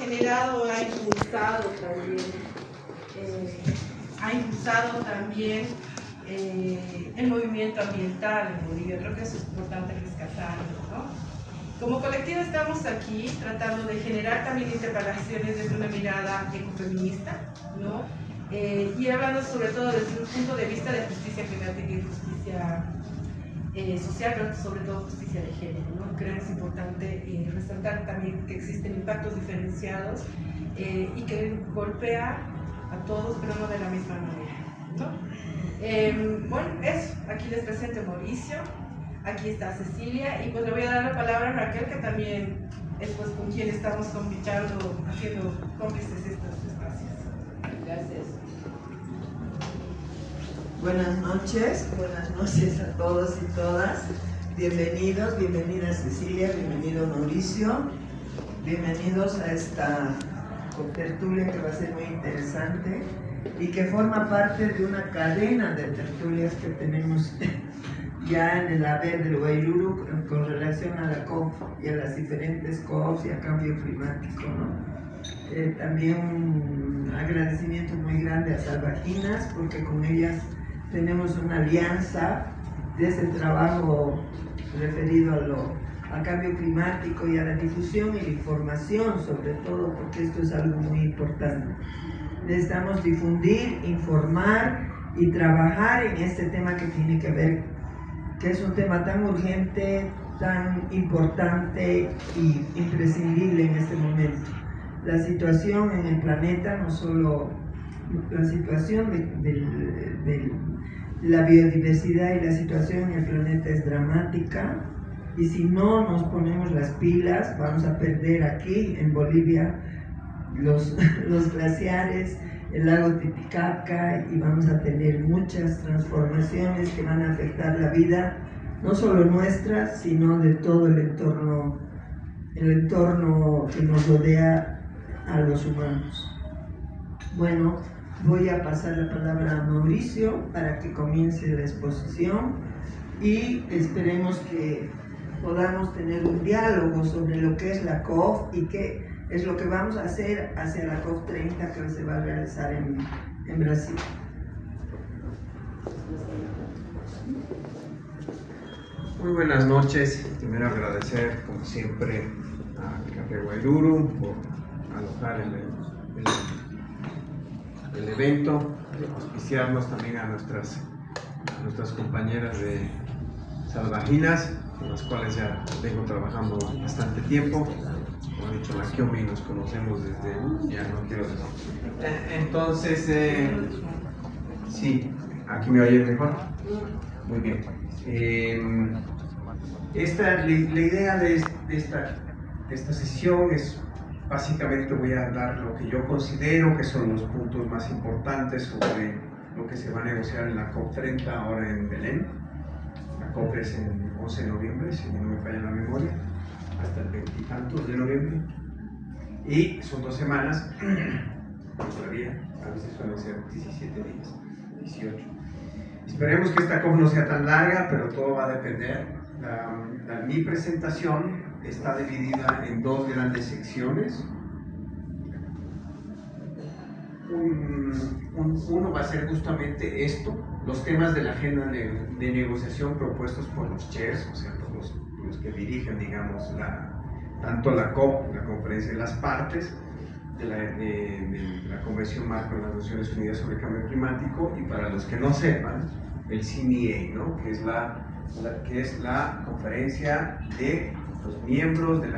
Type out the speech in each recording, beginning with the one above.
generado, ha impulsado también el movimiento ambiental en Bolivia. Creo que eso es importante rescatarlo, ¿no? Como colectivo estamos aquí tratando de generar también interpelaciones desde una mirada ecofeminista, ¿no? Y hablando sobre todo desde un punto de vista de justicia climática y justicia social, pero sobre todo justicia de género, ¿no? Creo que es importante resaltar también que existen impactos diferenciados y que golpea a todos, pero no de la misma manera, ¿no? Bueno, eso, aquí les presento a Mauricio, aquí está Cecilia, y pues le voy a dar la palabra a Raquel, que también es pues con quien estamos convichando, haciendo cómplices estos espacios. Gracias. Buenas noches a todos y todas. Bienvenidos, bienvenida Cecilia, bienvenido Mauricio, bienvenidos a esta tertulia que va a ser muy interesante y que forma parte de una cadena de tertulias que tenemos ya en el haber del Guairuru con relación a la COP y a las diferentes COPs y a cambio climático, ¿no? También un agradecimiento muy grande a Salvajinas, porque con ellas tenemos una alianza de ese trabajo referido al cambio climático y a la difusión y la información, sobre todo, porque esto es algo muy importante. Necesitamos difundir, informar y trabajar en este tema que tiene que ver, que es un tema tan urgente, tan importante y imprescindible en este momento. La situación en el planeta, no solo la situación de la biodiversidad y la situación en el planeta es dramática, y si no nos ponemos las pilas vamos a perder aquí en Bolivia los glaciares, el lago Titicaca, y vamos a tener muchas transformaciones que van a afectar la vida, no solo nuestra, sino de todo el entorno que nos rodea a los humanos. Bueno, voy a pasar la palabra a Mauricio para que comience la exposición y esperemos que podamos tener un diálogo sobre lo que es la COP y qué es lo que vamos a hacer hacia la COP 30 que se va a realizar en Brasil. Muy buenas noches. Primero agradecer, como siempre, a Café Guairuru por alojar el evento, auspiciarnos también a nuestras compañeras de Salvajinas, con las cuales ya vengo trabajando bastante tiempo. Como he dicho, la Kiomi nos conocemos desde, ya no quiero decir. Entonces, sí, aquí me oyen mejor. Muy bien. La idea de esta sesión es, básicamente voy a dar lo que yo considero que son los puntos más importantes sobre lo que se va a negociar en la COP30 ahora en Belén. La COP es el 11 de noviembre, si no me falla la memoria, hasta el 20 y tantos de noviembre. Y son 2 semanas, todavía, a veces suelen ser 17 días, 18. Esperemos que esta COP no sea tan larga, pero todo va a depender. Mi presentación está dividida en 2 grandes secciones. Uno va a ser justamente esto, los temas de la agenda de negociación propuestos por los chairs, o sea, por los que dirigen, digamos, tanto la COP, la Conferencia de las Partes, de la Convención Marco de las Naciones Unidas sobre el Cambio Climático, y para los que no sepan, el CNEA, ¿no? que es la conferencia de los miembros del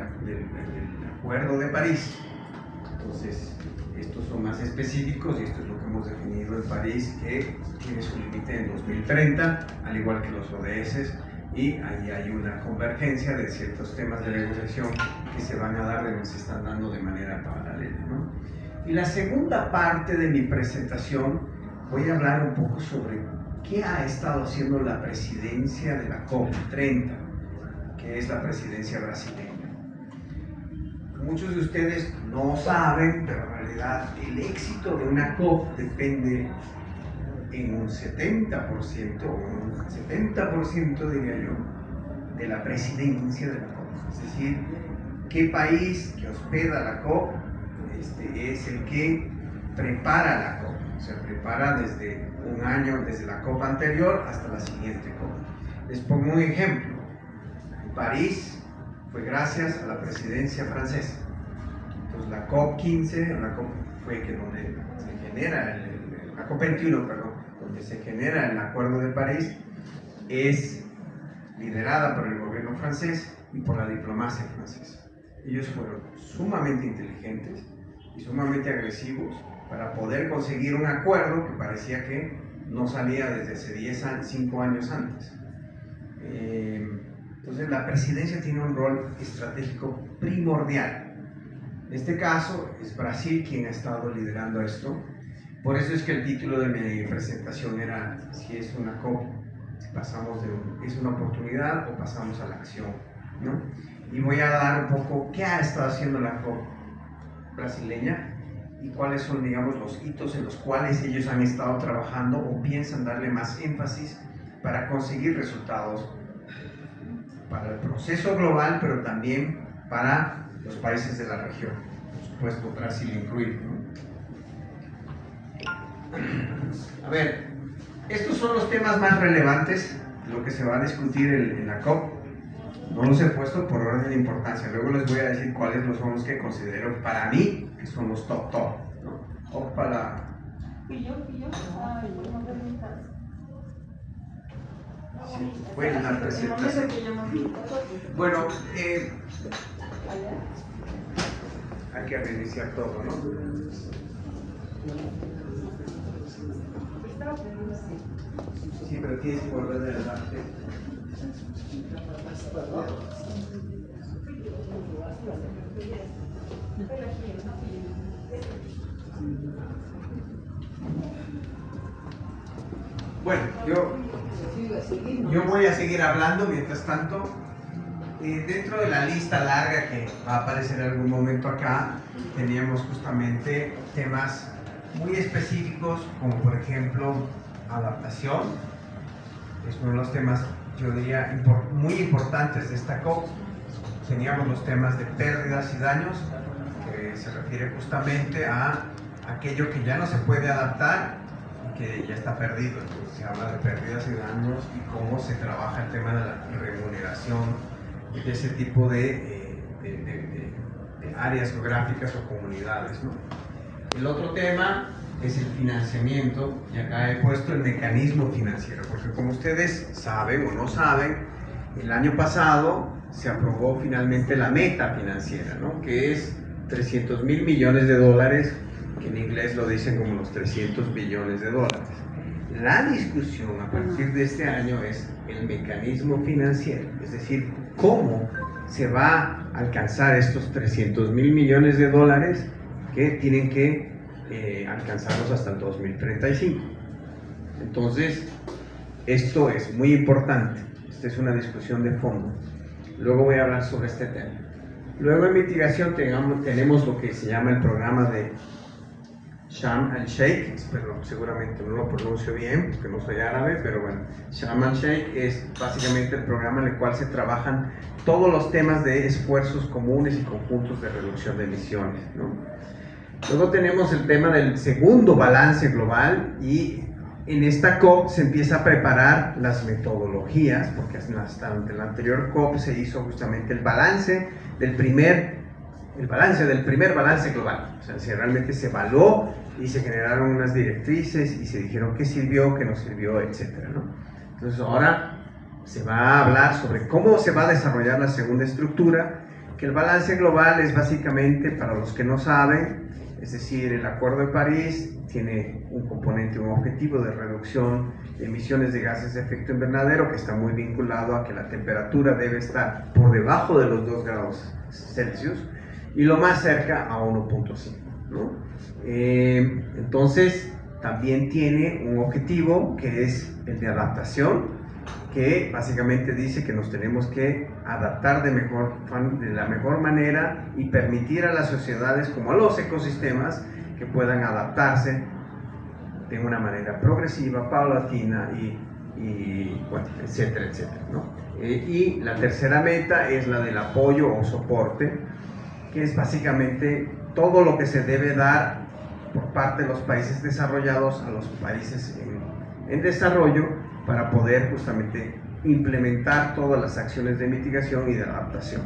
Acuerdo de París. Entonces, estos son más específicos y esto es lo que hemos definido en París, que tiene su límite en 2030, al igual que los ODS, y ahí hay una convergencia de ciertos temas de negociación que se van a dar, se están dando de manera paralela, ¿no? Y la segunda parte de mi presentación voy a hablar un poco sobre qué ha estado haciendo la presidencia de la COP30, que es la presidencia brasileña. Muchos de ustedes no saben, pero en realidad el éxito de una COP depende en un 70%, o un 70% diría yo, de la presidencia de la COP. Es decir, qué país que hospeda la COP es el que prepara la COP, o sea, prepara desde un año, desde la COP anterior hasta la siguiente COP. Les pongo un ejemplo. París fue gracias a la presidencia francesa. Entonces la COP15, la COP fue que donde se genera, la COP21, perdón, donde se genera el Acuerdo de París, es liderada por el gobierno francés y por la diplomacia francesa. Ellos fueron sumamente inteligentes y sumamente agresivos para poder conseguir un acuerdo que parecía que no salía desde hace 5 años antes. Entonces la presidencia tiene un rol estratégico primordial. En este caso es Brasil quien ha estado liderando esto. Por eso es que el título de mi presentación era si es una COP, si pasamos es una oportunidad o pasamos a la acción, ¿no? Y voy a dar un poco qué ha estado haciendo la COP brasileña y cuáles son, digamos, los hitos en los cuales ellos han estado trabajando o piensan darle más énfasis para conseguir resultados para el proceso global, pero también para los países de la región, por supuesto Brasil incluido, ¿no? A ver, estos son los temas más relevantes, lo que se va a discutir en la COP. No los he puesto por orden de importancia, luego les voy a decir cuáles son los que considero para mí que son los top, ¿no? O para... Sí, fue en la presentación. Bueno, hay que reiniciar todo, ¿no? Sí, pero tienes que volver de adelante. Bueno, yo voy a seguir hablando mientras tanto. Dentro de la lista larga que va a aparecer en algún momento acá, teníamos justamente temas muy específicos, como por ejemplo adaptación. Es uno de los temas, yo diría, muy importantes de esta COP. Teníamos los temas de pérdidas y daños, que se refiere justamente a aquello que ya no se puede adaptar y que ya está perdido. Entonces se habla de pérdidas y daños y cómo se trabaja el tema de la remuneración de ese tipo de áreas geográficas o comunidades, ¿no? El otro tema es el financiamiento, y acá he puesto el mecanismo financiero, porque como ustedes saben o no saben, el año pasado se aprobó finalmente la meta financiera, ¿no? Que es 300 mil millones de dólares, que en inglés lo dicen como los 300 billones de dólares. La discusión a partir de este año es el mecanismo financiero, es decir, cómo se va a alcanzar estos 300 mil millones de dólares que tienen que alcanzarlos hasta el 2035. Entonces, esto es muy importante, esta es una discusión de fondo. Luego voy a hablar sobre este tema. Luego en mitigación tenemos lo que se llama el programa de Sharm el Sheikh, pero seguramente no lo pronuncio bien porque no soy árabe, pero bueno, Sharm el Sheikh es básicamente el programa en el cual se trabajan todos los temas de esfuerzos comunes y conjuntos de reducción de emisiones, ¿no? Luego tenemos el tema del segundo balance global y en esta COP se empieza a preparar las metodologías, porque hasta la anterior COP se hizo justamente el balance del primer balance global. O sea, si realmente se evaluó y se generaron unas directrices y se dijeron qué sirvió, qué no sirvió, etcétera, ¿no? Entonces ahora se va a hablar sobre cómo se va a desarrollar la segunda estructura, que el balance global es básicamente, para los que no saben, es decir, el Acuerdo de París tiene un componente, un objetivo de reducción de emisiones de gases de efecto invernadero que está muy vinculado a que la temperatura debe estar por debajo de los 2 grados Celsius y lo más cerca a 1.5, ¿no? Entonces, también tiene un objetivo que es el de adaptación, que básicamente dice que nos tenemos que adaptar de la mejor manera y permitir a las sociedades como a los ecosistemas que puedan adaptarse de una manera progresiva, paulatina y bueno, etcétera, etcétera, ¿no? Y la tercera meta es la del apoyo o soporte, que es básicamente todo lo que se debe dar por parte de los países desarrollados a los países en desarrollo para poder justamente implementar todas las acciones de mitigación y de adaptación.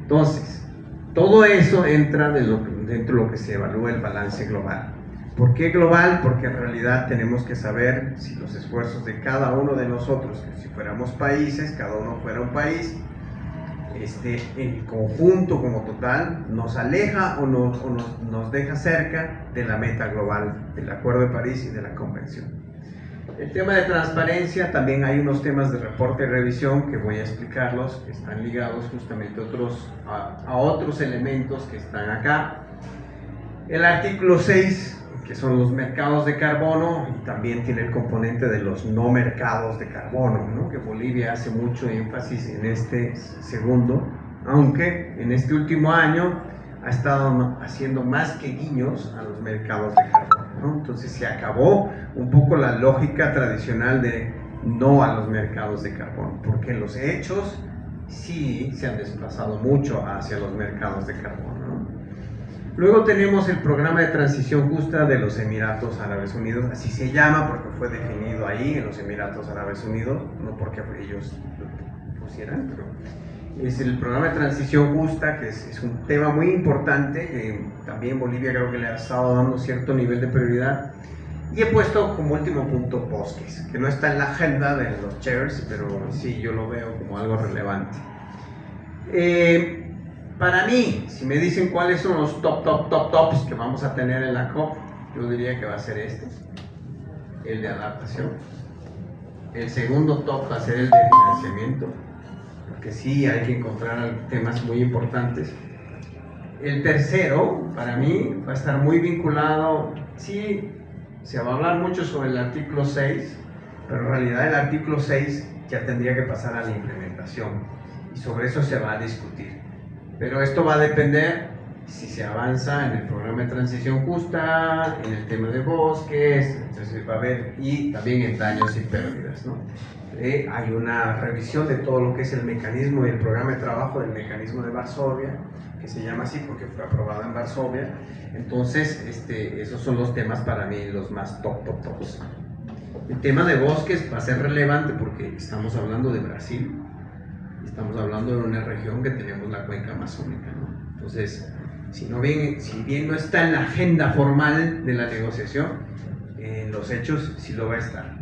Entonces, todo eso entra dentro de lo que se evalúa el balance global. ¿Por qué global? Porque en realidad tenemos que saber si los esfuerzos de cada uno de nosotros, que si fuéramos países, cada uno fuera un país, en conjunto como total, nos aleja o nos deja cerca de la meta global del Acuerdo de París y de la Convención. El tema de transparencia, también hay unos temas de reporte y revisión que voy a explicarlos, que están ligados justamente a otros elementos que están acá. El artículo 6, que son los mercados de carbono, y también tiene el componente de los no mercados de carbono, ¿no? Que Bolivia hace mucho énfasis en este segundo, aunque en este último año ha estado haciendo más que guiños a los mercados de carbono, ¿no? Entonces se acabó un poco la lógica tradicional de no a los mercados de carbono, porque los hechos sí se han desplazado mucho hacia los mercados de carbono, ¿no? Luego tenemos el programa de transición justa de los Emiratos Árabes Unidos, así se llama porque fue definido ahí en los Emiratos Árabes Unidos, no porque ellos lo pusieran, pero es el programa de transición justa, que es un tema muy importante, que también Bolivia creo que le ha estado dando cierto nivel de prioridad. Y he puesto como último punto bosques, que no está en la agenda de los chairs, pero sí yo lo veo como algo relevante. Para mí, si me dicen cuáles son los tops que vamos a tener en la COP, yo diría que va a ser el de adaptación. El segundo top va a ser el de financiamiento, porque sí hay que encontrar temas muy importantes. El tercero, para mí, va a estar muy vinculado, sí, se va a hablar mucho sobre el artículo 6, pero en realidad el artículo 6 ya tendría que pasar a la implementación, y sobre eso se va a discutir. Pero esto va a depender si se avanza en el programa de transición justa, en el tema de bosques, entonces va a haber, y también en daños y pérdidas, ¿no? Hay una revisión de todo lo que es el mecanismo y el programa de trabajo del mecanismo de Varsovia, que se llama así porque fue aprobado en Varsovia. Entonces, esos son los temas para mí los más tops. El tema de bosques va a ser relevante porque estamos hablando de Brasil. Estamos hablando de una región que tenemos la cuenca amazónica, ¿no? Entonces, si bien no está en la agenda formal de la negociación, en los hechos sí lo va a estar.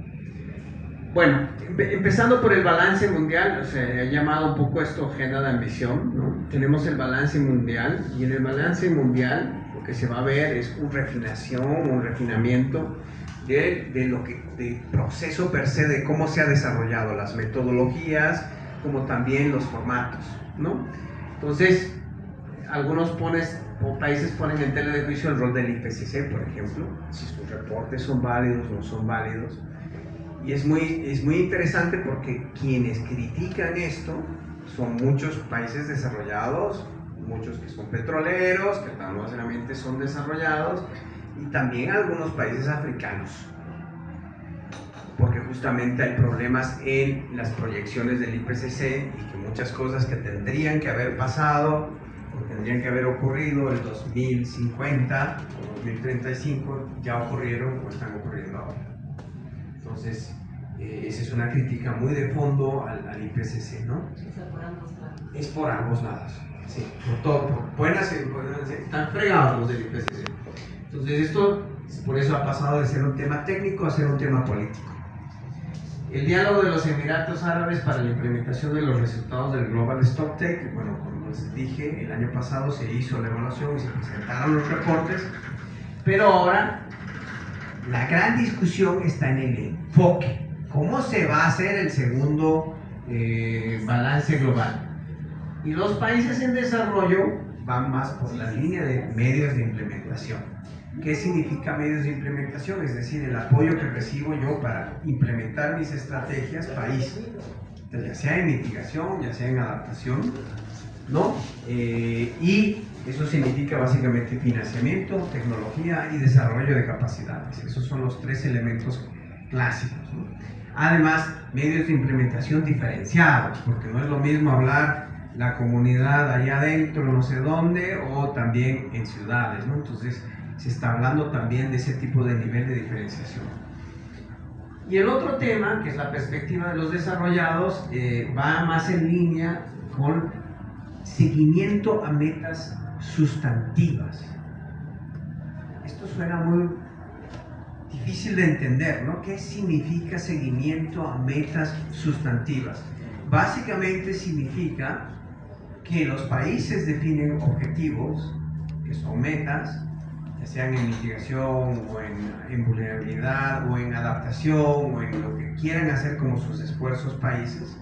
Bueno, empezando por el balance mundial, se ha llamado un poco esto agenda de ambición, ¿no? Tenemos el balance mundial, y en el balance mundial lo que se va a ver es una refinación, un refinamiento del proceso per se, de cómo se ha desarrollado las metodologías, como también los formatos, ¿no? Entonces, algunos países ponen en tela de juicio el rol del IPCC, por ejemplo, si sus reportes son válidos o no son válidos. Y es muy interesante porque quienes critican esto son muchos países desarrollados, muchos que son petroleros, que no necesariamente son desarrollados, y también algunos países africanos, porque justamente hay problemas en las proyecciones del IPCC y que muchas cosas que tendrían que haber pasado o tendrían que haber ocurrido en 2050 o 2035 ya ocurrieron o están ocurriendo ahora. Entonces, esa es una crítica muy de fondo al IPCC, ¿no? Es por ambos lados. Sí, están fregados los del IPCC. Entonces, esto por eso ha pasado de ser un tema técnico a ser un tema político. El diálogo de los Emiratos Árabes para la implementación de los resultados del Global Stocktake, bueno, como les dije, el año pasado se hizo la evaluación y se presentaron los reportes, pero ahora la gran discusión está en el enfoque. ¿Cómo se va a hacer el segundo balance global? Y los países en desarrollo van más por la línea de medios de implementación. ¿Qué significa medios de implementación? Es decir, el apoyo que recibo yo para implementar mis estrategias país, ya sea en mitigación, ya sea en adaptación, ¿no? Y eso significa básicamente financiamiento, tecnología y desarrollo de capacidades. Esos son los tres elementos clásicos, ¿no? Además, medios de implementación diferenciados, porque no es lo mismo hablar la comunidad allá adentro, no sé dónde, o también en ciudades, ¿no? Entonces se está hablando también de ese tipo de nivel de diferenciación. Y el otro tema, que es la perspectiva de los desarrollados, va más en línea con seguimiento a metas sustantivas. Esto suena muy difícil de entender, ¿no? ¿Qué significa seguimiento a metas sustantivas? Básicamente significa que los países definen objetivos, que son metas, ya sean en mitigación o en vulnerabilidad o en adaptación o en lo que quieran hacer como sus esfuerzos países,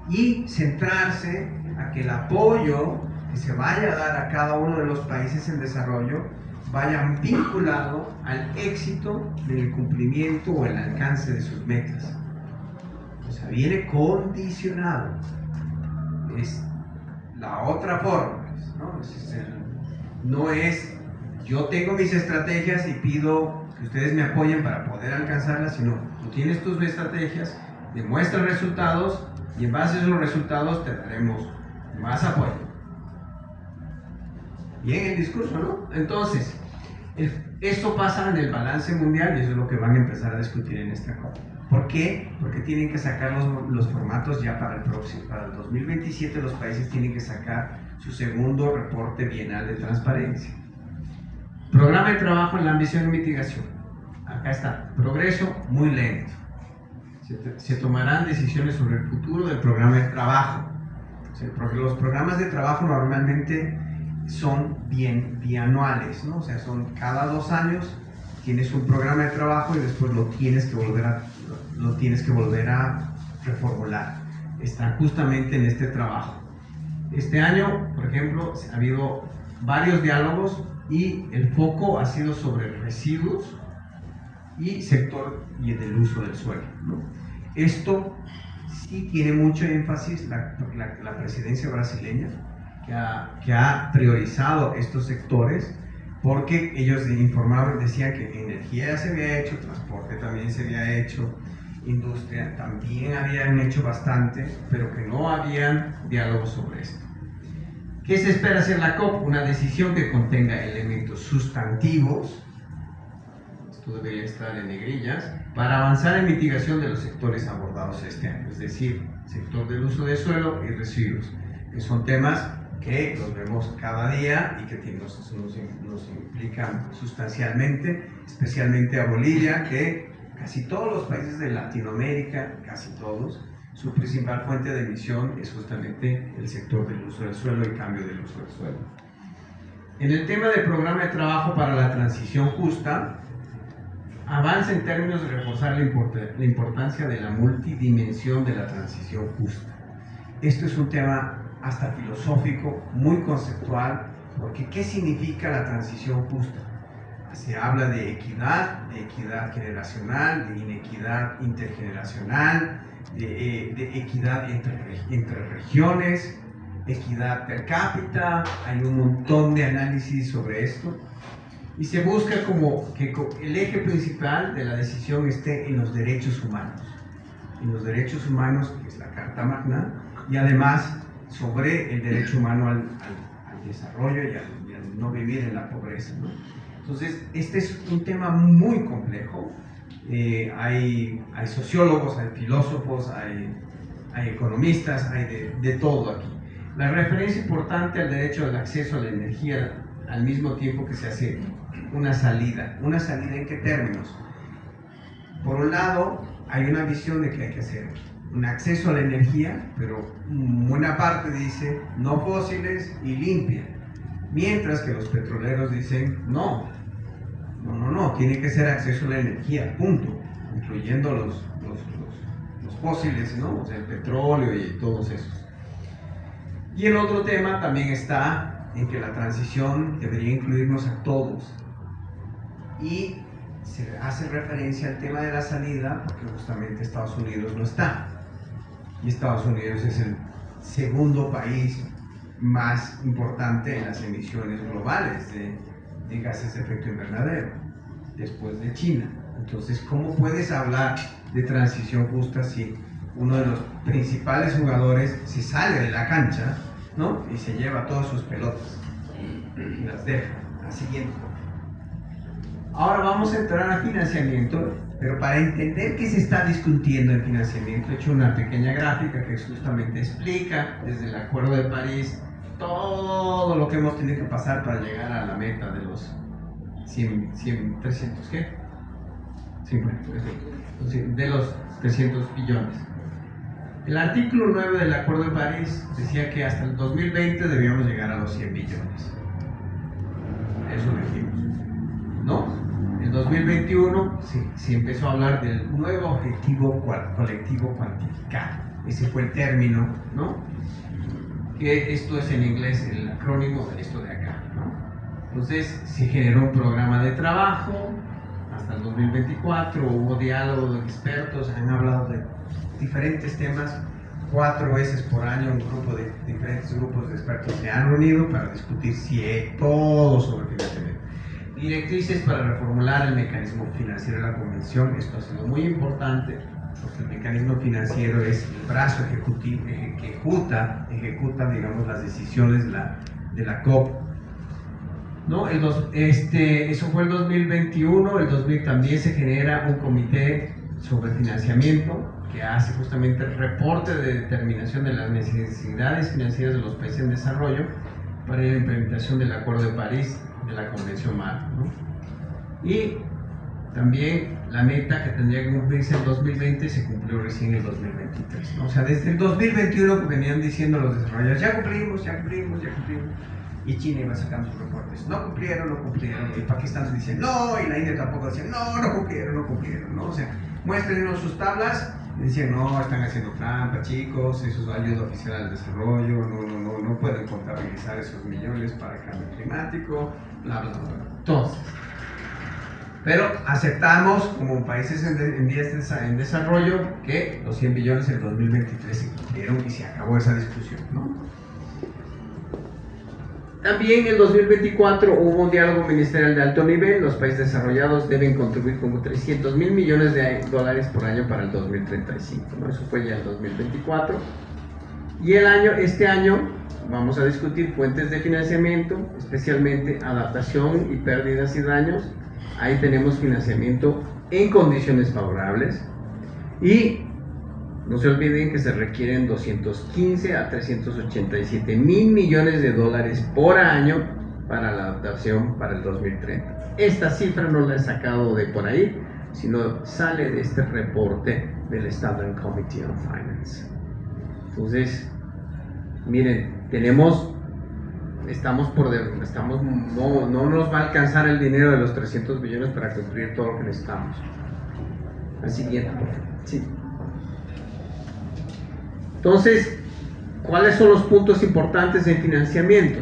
y centrarse a que el apoyo que se vaya a dar a cada uno de los países en desarrollo vaya vinculado al éxito del cumplimiento o el alcance de sus metas. O sea, viene condicionado. Es la otra forma, ¿no? No es yo tengo mis estrategias y pido que ustedes me apoyen para poder alcanzarlas, sino tú tienes tus estrategias, demuestras resultados y en base a esos resultados te daremos más apoyo. Bien el discurso, ¿no? Entonces, esto pasa en el balance mundial y eso es lo que van a empezar a discutir en esta COP. ¿Por qué? Porque tienen que sacar los formatos ya para el próximo, para el 2027 los países tienen que sacar su segundo reporte bienal de transparencia. Programa de trabajo en la ambición y mitigación. Acá está, progreso muy lento. Se tomarán decisiones sobre el futuro del programa de trabajo. O sea, los programas de trabajo normalmente son bianuales, ¿no? O sea, son cada 2 años tienes un programa de trabajo y después lo tienes que volver a reformular. Está justamente en este trabajo. Este año, por ejemplo, ha habido varios diálogos y el foco ha sido sobre residuos y sector y del uso del suelo, ¿no? Esto sí tiene mucho énfasis la presidencia brasileña, que ha priorizado estos sectores porque ellos informaban, decían que energía ya se había hecho, transporte también se había hecho, industria también habían hecho bastante, pero que no habían diálogos sobre esto. ¿Qué se espera hacer la COP? Una decisión que contenga elementos sustantivos, esto debería estar en negrillas, para avanzar en mitigación de los sectores abordados este año, es decir, sector del uso de suelo y residuos, que son temas que los vemos cada día y que nos implican sustancialmente, especialmente a Bolivia, que casi todos los países de Latinoamérica, casi todos, su principal fuente de emisión es justamente el sector del uso del suelo y cambio del uso del suelo. En el tema del programa de trabajo para la transición justa, avanza en términos de reforzar la importancia de la multidimensión de la transición justa. Esto es un tema hasta filosófico, muy conceptual, porque ¿qué significa la transición justa? Se habla de equidad generacional, de inequidad intergeneracional, de equidad entre regiones, equidad per cápita, hay un montón de análisis sobre esto, y se busca como que el eje principal de la decisión esté en los derechos humanos, que es la Carta Magna, y además sobre el derecho humano al desarrollo y al no vivir en la pobreza, ¿no? Entonces, este es un tema muy complejo. Hay sociólogos, hay filósofos, hay economistas, hay de todo aquí. La referencia importante al derecho al acceso a la energía al mismo tiempo que se hace una salida. ¿Una salida en qué términos? Por un lado, hay una visión de que hay que hacer un acceso a la energía, pero buena parte dice no fósiles y limpia, mientras que los petroleros dicen no, tiene que ser acceso a la energía, punto, incluyendo los fósiles, ¿no? O sea, el petróleo y todos esos. Y el otro tema también está en que la transición debería incluirnos a todos, y se hace referencia al tema de la salida porque justamente Estados Unidos no está, y Estados Unidos es el segundo país más importante en las emisiones globales de gases de efecto invernadero, después de China. Entonces, ¿cómo puedes hablar de transición justa si uno de los principales jugadores se sale de la cancha ¿no? Y se lleva todas sus pelotas y las deja. La siguiente. Ahora vamos a entrar a financiamiento, pero para entender qué se está discutiendo en financiamiento, he hecho una pequeña gráfica que justamente explica desde el Acuerdo de París todo lo que hemos tenido que pasar para llegar a la meta de los 300, ¿qué? 50, de los 300 billones. El artículo 9 del Acuerdo de París decía que hasta el 2020 debíamos llegar a los 100 billones. Eso dijimos, ¿no? En 2021 se empezó a hablar del nuevo objetivo colectivo cuantificado. Ese fue el término, ¿no? Que esto es en inglés el acrónimo de esto de acá, ¿no? Entonces se generó un programa de trabajo hasta el 2024, hubo diálogo de expertos, han hablado de diferentes temas. 4 veces por año diferentes grupos de expertos se han reunido para discutir todo sobre financiamiento. Directrices para reformular el mecanismo financiero de la Convención. Esto ha sido muy importante porque el mecanismo financiero es el brazo ejecutivo que ejecuta, digamos, las decisiones de la COP, ¿no? Eso fue el 2021. El 2000 también se genera un comité sobre financiamiento que hace justamente el reporte de determinación de las necesidades financieras de los países en desarrollo para la implementación del Acuerdo de París, de la Convención Marco, ¿no? Y también la meta que tendría que cumplirse en 2020 se cumplió recién en el 2023, ¿no? O sea, desde el 2021 que venían diciendo los desarrolladores, ya cumplimos, y China iba sacando sus reportes, no cumplieron, y Pakistán se dice no, y la India tampoco decía no cumplieron, ¿no? O sea, muéstrenos sus tablas. Y decían, no, están haciendo trampa, chicos, eso es ayuda oficial al desarrollo, no pueden contabilizar esos millones para el cambio climático, bla, bla, bla. Entonces, pero aceptamos como países en desarrollo que los 100 billones en el 2023 se cumplieron y se acabó esa discusión, ¿no? También en el 2024 hubo un diálogo ministerial de alto nivel. Los países desarrollados deben contribuir como 300 mil millones de dólares por año para el 2035, ¿no? Eso fue ya el 2024. Y este año vamos a discutir fuentes de financiamiento, especialmente adaptación y pérdidas y daños. Ahí tenemos financiamiento en condiciones favorables. Y no se olviden que se requieren 215 a 387 mil millones de dólares por año para la adaptación para el 2030. Esta cifra no la he sacado de por ahí, sino sale de este reporte del Standard Committee on Finance. Entonces, miren, no nos va a alcanzar el dinero de los 300 billones para cumplir todo lo que necesitamos. La siguiente, por favor. Sí. Entonces, ¿cuáles son los puntos importantes en financiamiento?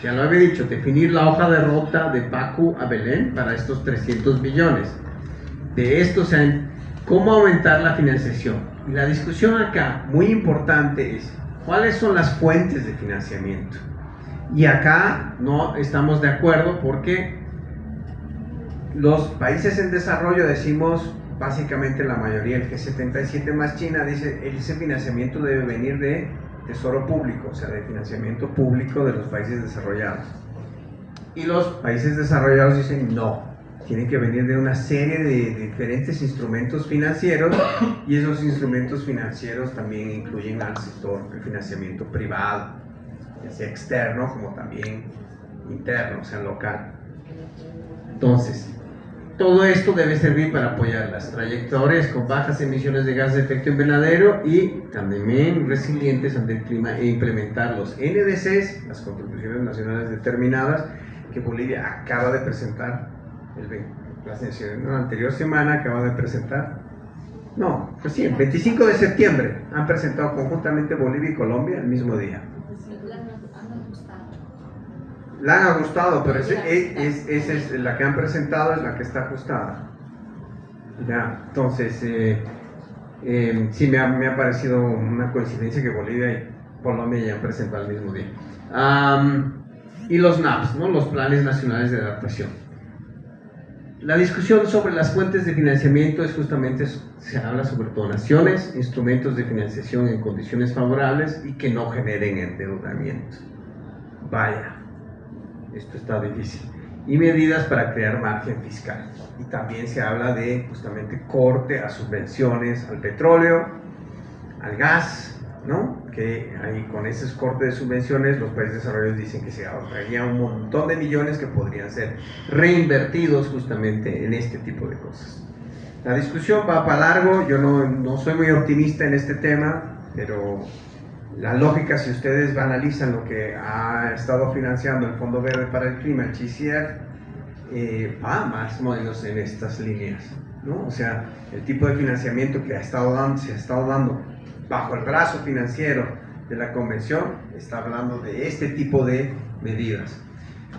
Ya lo había dicho, definir la hoja de ruta de Bakú a Belén para estos 300 billones. De esto, ¿cómo aumentar la financiación? Y la discusión acá, muy importante, es ¿cuáles son las fuentes de financiamiento? Y acá no estamos de acuerdo porque los países en desarrollo decimos, básicamente la mayoría, el G77 más China, dice ese financiamiento debe venir de tesoro público, o sea, de financiamiento público de los países desarrollados. Y los países desarrollados dicen no, tienen que venir de una serie de diferentes instrumentos financieros, y esos instrumentos financieros también incluyen al sector el financiamiento privado, ya sea externo como también interno, o sea, local. Entonces, todo esto debe servir para apoyar las trayectorias con bajas emisiones de gases de efecto invernadero y también resilientes ante el clima, e implementar los NDCs, las contribuciones nacionales determinadas, que Bolivia acaba de presentar la anterior semana acaba de presentar. No, pues sí, el 25 de septiembre han presentado conjuntamente Bolivia y Colombia el mismo día. La han ajustado, pero esa es la que han presentado, es la que está ajustada. Ya, entonces, sí me ha parecido una coincidencia que Bolivia y Colombia ya han presentado el mismo día. Y los NAPs, ¿no? Los Planes Nacionales de Adaptación. La discusión sobre las fuentes de financiamiento es justamente, se habla sobre donaciones, instrumentos de financiación en condiciones favorables y que no generen endeudamiento. Vaya, esto está difícil. Y medidas para crear margen fiscal. Y también se habla de justamente corte a subvenciones al petróleo, al gas, ¿no? Que ahí con esos cortes de subvenciones los países desarrollados dicen que se ahorraría un montón de millones que podrían ser reinvertidos justamente en este tipo de cosas. La discusión va para largo, yo no soy muy optimista en este tema, pero la lógica, si ustedes analizan lo que ha estado financiando el Fondo Verde para el Clima, el GCF, va más o menos en estas líneas, ¿no? O sea, el tipo de financiamiento que se ha estado dando bajo el brazo financiero de la Convención, está hablando de este tipo de medidas.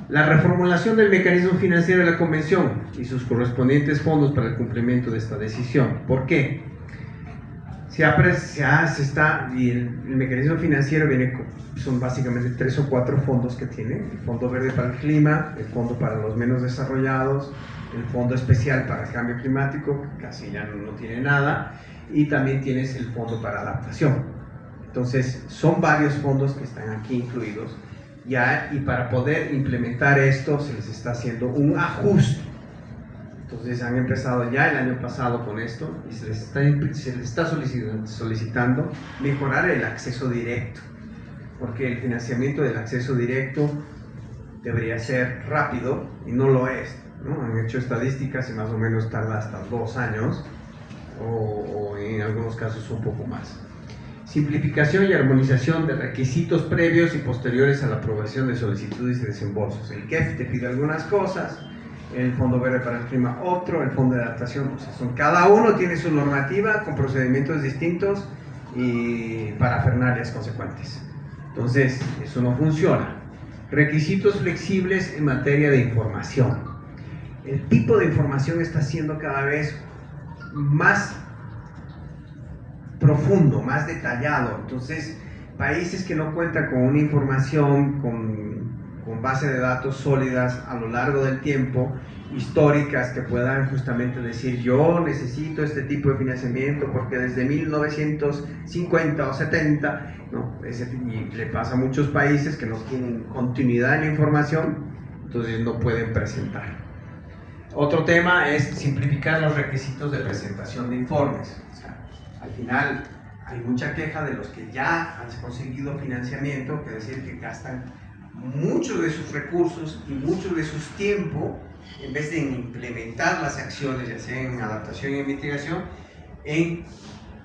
La reformulación del mecanismo financiero de la Convención y sus correspondientes fondos para el cumplimiento de esta decisión. ¿Por qué? Y el mecanismo financiero son básicamente 3 o 4 fondos que tiene: el Fondo Verde para el Clima, el Fondo para los Menos Desarrollados, el Fondo Especial para el Cambio Climático, que casi ya no tiene nada, y también tienes el Fondo para Adaptación. Entonces, son varios fondos que están aquí incluidos, y para poder implementar esto se les está haciendo un ajuste. Entonces han empezado ya el año pasado con esto y se les está solicitando mejorar el acceso directo, porque el financiamiento del acceso directo debería ser rápido y no lo es, ¿no? Han hecho estadísticas y más o menos tarda hasta 2 años o en algunos casos un poco más. Simplificación y armonización de requisitos previos y posteriores a la aprobación de solicitudes y desembolsos. El KEF te pide algunas cosas, el Fondo Verde para el Clima otro, el Fondo de Adaptación, o sea, cada uno tiene su normativa con procedimientos distintos y parafernalias consecuentes. Entonces, eso no funciona. Requisitos flexibles en materia de información. El tipo de información está siendo cada vez más profundo, más detallado. Entonces, países que no cuentan con una información con base de datos sólidas a lo largo del tiempo, históricas, que puedan justamente decir: yo necesito este tipo de financiamiento porque desde 1950 o 70, ¿no? Y le pasa a muchos países que no tienen continuidad en la información, entonces no pueden presentar. Otro tema es simplificar los requisitos de presentación de informes. O sea, al final hay mucha queja de los que ya han conseguido financiamiento, que decir que gastan muchos de sus recursos y mucho de su tiempo, en vez de implementar las acciones, ya sea en adaptación y mitigación, en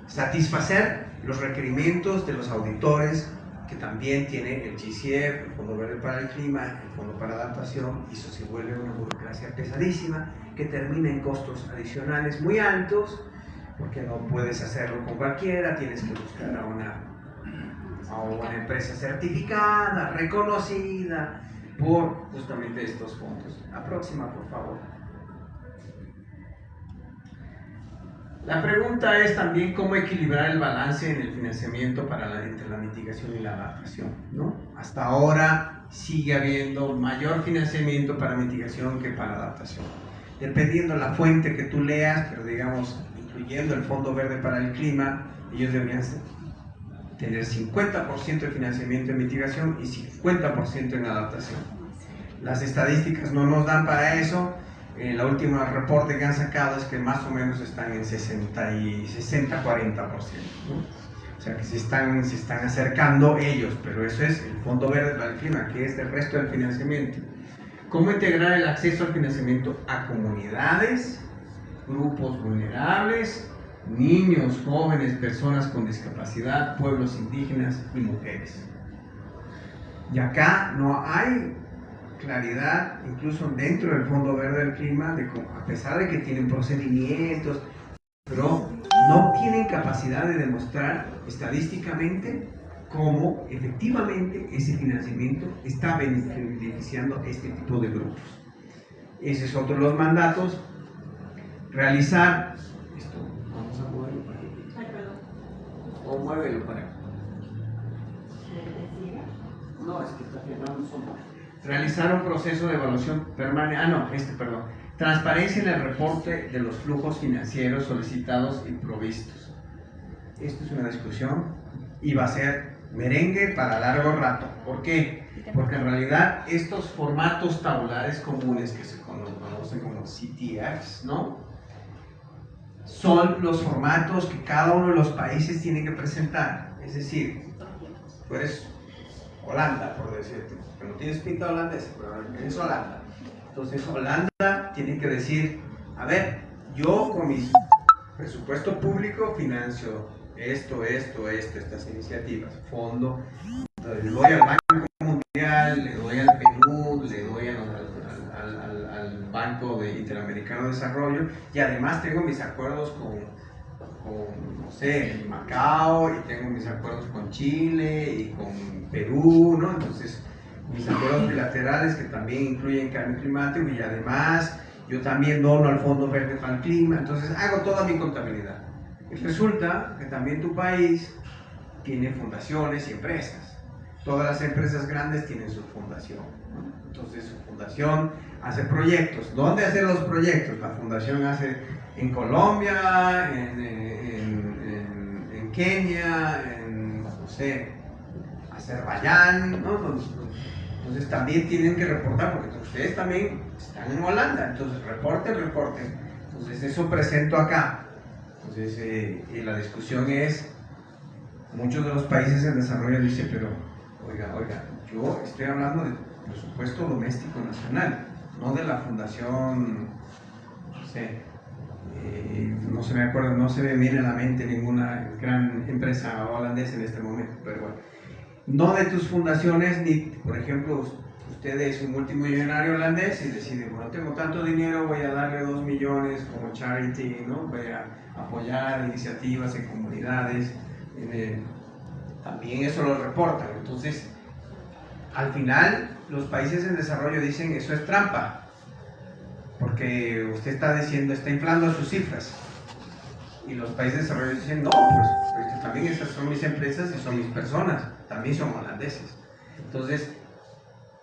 satisfacer los requerimientos de los auditores que también tiene el GCF, el Fondo Verde para el Clima, el Fondo para Adaptación, y eso se vuelve una burocracia pesadísima que termina en costos adicionales muy altos, porque no puedes hacerlo con cualquiera, tienes que buscar a una empresa certificada, reconocida por justamente estos fondos. La próxima, por favor. La pregunta es también cómo equilibrar el balance en el financiamiento entre la mitigación y la adaptación, ¿no? Hasta ahora sigue habiendo mayor financiamiento para mitigación que para adaptación. Dependiendo la fuente que tú leas, pero digamos, incluyendo el Fondo Verde para el Clima, ellos deberían tener 50% de financiamiento en mitigación y 50% en adaptación. Las estadísticas no nos dan para eso. La última reporte que han sacado es que más o menos están en 60-40%, ¿no? O sea que se están acercando ellos, pero eso es el Fondo Verde para el Clima, que es el resto del financiamiento. ¿Cómo integrar el acceso al financiamiento a comunidades, grupos vulnerables, niños, jóvenes, personas con discapacidad, pueblos indígenas y mujeres? Y acá no hay claridad, incluso dentro del Fondo Verde del Clima, a pesar de que tienen procedimientos, pero no tienen capacidad de demostrar estadísticamente cómo efectivamente ese financiamiento está beneficiando a este tipo de grupos. Ese es otro de los mandatos. Realizar esto. Vamos a moverlo para aquí. O muévelo para acá. No, es que está generando sombra. Realizar un proceso de evaluación permanente, transparencia en el reporte de los flujos financieros solicitados y provistos. Esto es una discusión y va a ser merengue para largo rato. ¿Por qué? Porque en realidad estos formatos tabulares comunes que se conocen como CTFs, ¿no? Son los formatos que cada uno de los países tiene que presentar. Es decir, tú eres Holanda, por decirte, que no tienes pinta holandesa, pero eres Holanda. Entonces Holanda tiene que decir, a ver, yo con mi presupuesto público financio estas iniciativas, fondo, le doy al Banco Mundial, le doy al Perú, le doy al Banco Interamericano de Desarrollo, y además tengo mis acuerdos con no sé, Macao, y tengo mis acuerdos con Chile y con Perú, ¿no? Entonces, mis acuerdos bilaterales que también incluyen cambio climático, y además yo también dono al Fondo Verde para el Clima, entonces hago toda mi contabilidad. Y resulta que también tu país tiene fundaciones y empresas. Todas las empresas grandes tienen su fundación, ¿no? Entonces su fundación hace proyectos. ¿Dónde hace los proyectos? La fundación hace en Colombia, en Kenia, en, no sé, Azerbaiyán, ¿no? Entonces también tienen que reportar, porque ustedes también están en Holanda, entonces reporten. Entonces eso presento acá. Entonces la discusión es, muchos de los países en desarrollo dicen, pero oiga, yo estoy hablando del presupuesto doméstico nacional, no de la fundación, no sé, no se me acuerda, no se me viene a la mente ninguna gran empresa holandesa en este momento, pero bueno, no de tus fundaciones, ni, por ejemplo, usted es un multimillonario holandés y decide, bueno, tengo tanto dinero, voy a darle 2 millones como charity, ¿no? Voy a apoyar iniciativas en comunidades, también eso lo reportan. Entonces, al final, los países en desarrollo dicen, eso es trampa, porque usted está diciendo, está inflando sus cifras. Y los países de desarrollo dicen, no, pues también esas son mis empresas y son mis personas, también son holandeses. Entonces,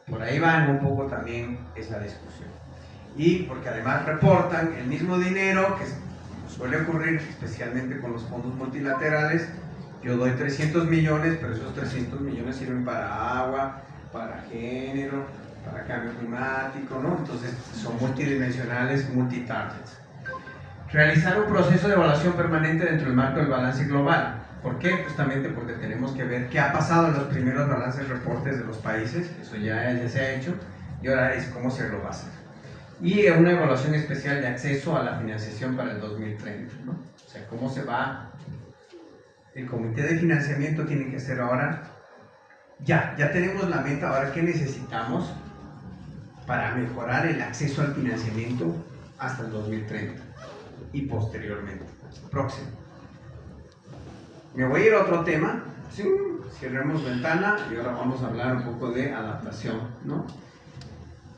por ahí van un poco también esa discusión. Y porque además reportan el mismo dinero que suele ocurrir especialmente con los fondos multilaterales. Yo doy 300 millones, pero esos 300 millones sirven para agua, para género, para cambio climático, ¿no? Entonces son multidimensionales, multitargets. Realizar un proceso de evaluación permanente dentro del marco del balance global. ¿Por qué? Justamente porque tenemos que ver qué ha pasado en los primeros balances reportes de los países, eso ya se ha hecho, y ahora es cómo se lo va a hacer. Y una evaluación especial de acceso a la financiación para el 2030, ¿no? O sea, cómo se va, el comité de financiamiento tiene que hacer ahora, ya tenemos la meta, ahora qué necesitamos para mejorar el acceso al financiamiento hasta el 2030 y posteriormente, próximo. Me voy a ir a otro tema, ¿sí? Cerremos ventana y ahora vamos a hablar un poco de adaptación, ¿no?